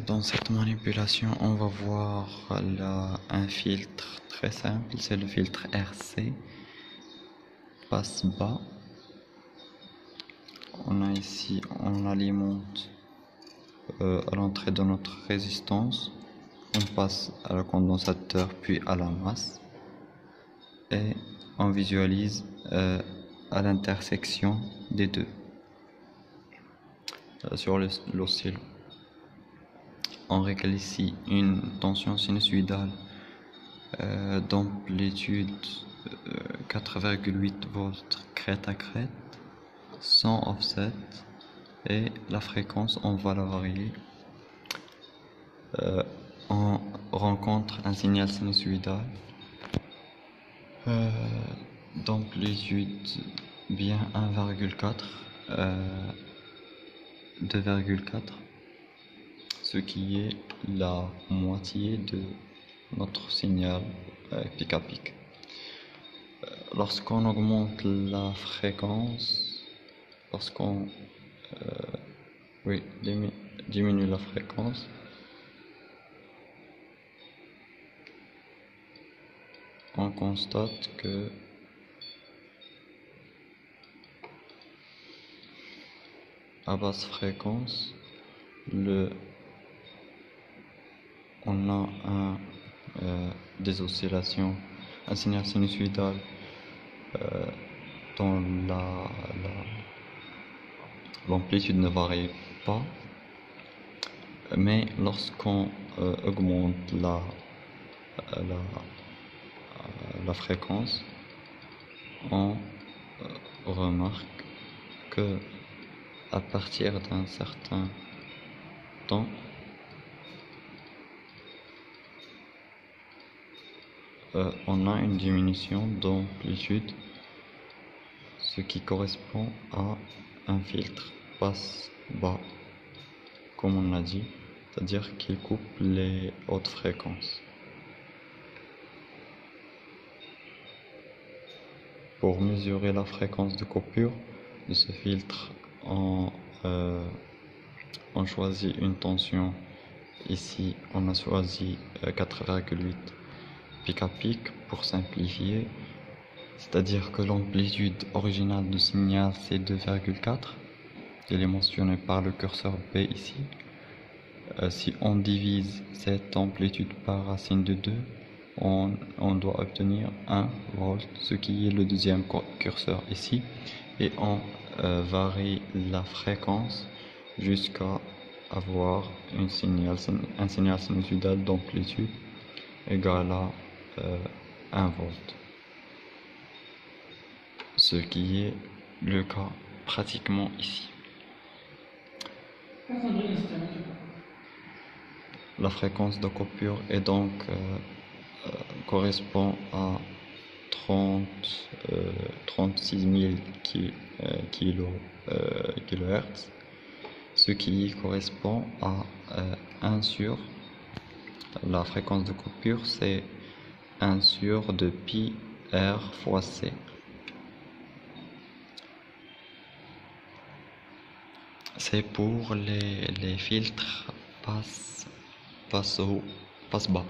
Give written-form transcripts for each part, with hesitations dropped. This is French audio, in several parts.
Dans cette manipulation, on va voir un filtre très simple, c'est le filtre RC, passe bas. On a ici, on alimente à l'entrée de notre résistance, on passe à le condensateur puis à la masse et on visualise à l'intersection des deux sur l'oscillo. On règle ici une tension sinusoïdale d'amplitude 4,8 volts crête à crête, sans offset, et la fréquence on va la varier. On rencontre un signal sinusoïdal d'amplitude bien 1,4, 2,4, ce qui est la moitié de notre signal pic à pic. Lorsqu'on augmente la fréquence, lorsqu'on diminue la fréquence, on constate que à basse fréquence, on a des oscillations, un signal sinusoïdal dont l'amplitude ne varie pas, mais lorsqu'on augmente la fréquence, on remarque que à partir d'un certain temps, on a une diminution d'amplitude, ce qui correspond à un filtre passe bas, comme on l'a dit, c'est-à-dire qu'il coupe les hautes fréquences. Pour mesurer la fréquence de coupure de ce filtre, on choisit une tension. Ici, on a choisi 4,8 pic à pic pour simplifier, c'est-à-dire que l'amplitude originale du signal c'est 2,4. Il est mentionné par le curseur B ici. Si on divise cette amplitude par racine de 2, on doit obtenir 1 volt, ce qui est le deuxième curseur ici, et on varie la fréquence jusqu'à avoir un signal sinusoïdal d'amplitude égal à 1 volt, ce qui est le cas pratiquement ici. La fréquence de coupure est donc correspond à 36 000 kHz, ce qui correspond à 1 sur la fréquence de coupure, c'est 1 sur de pi r fois c. C'est pour les filtres passe haut, passe bas.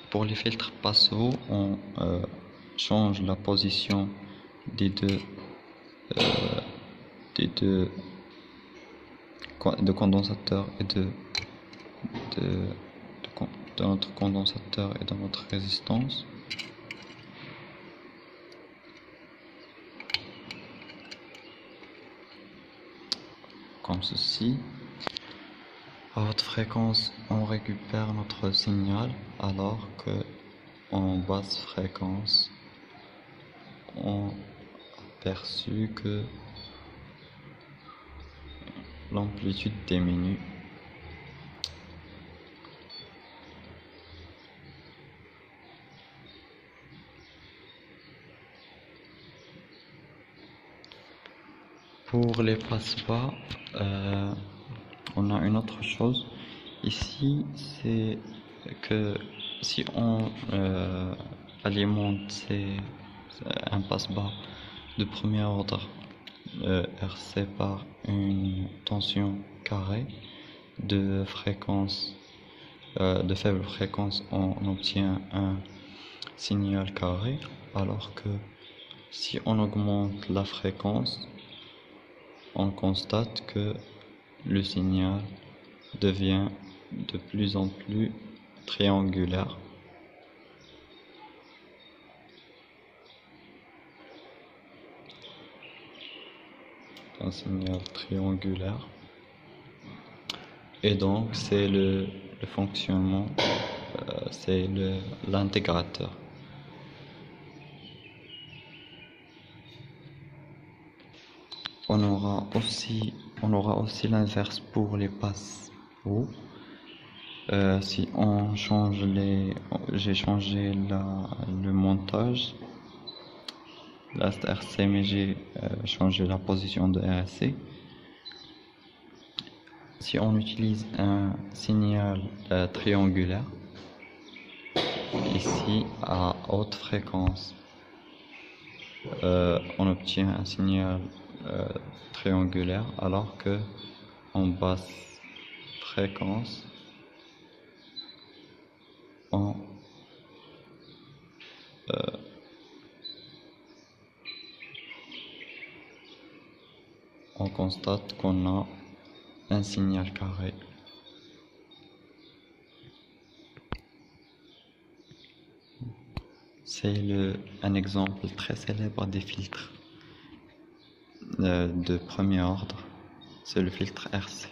Pour les filtres passe haut, on change la position des deux de condensateur et de notre condensateur et de notre résistance. Comme ceci. À haute fréquence, on récupère notre signal, alors que en basse fréquence, on a perçu que l'amplitude diminue. Pour les passes bas, on a une autre chose. Ici, c'est que si on alimente un passe bas de premier ordre RC par une tension carrée, de fréquence, de faible fréquence, on obtient un signal carré, alors que si on augmente la fréquence, on constate que le signal devient de plus en plus triangulaire. Un signal triangulaire. Et donc, c'est le fonctionnement, c'est l'intégrateur. On aura aussi l'inverse pour les passes haut. Si on change j'ai changé le montage, là c'est RC, mais j'ai changé la position de RC. Si on utilise un signal triangulaire, ici à haute fréquence, on obtient un signal triangulaire, alors que en basse fréquence, on constate qu'on a un signal carré. C'est un exemple très célèbre des filtres de premier ordre, c'est le filtre RC.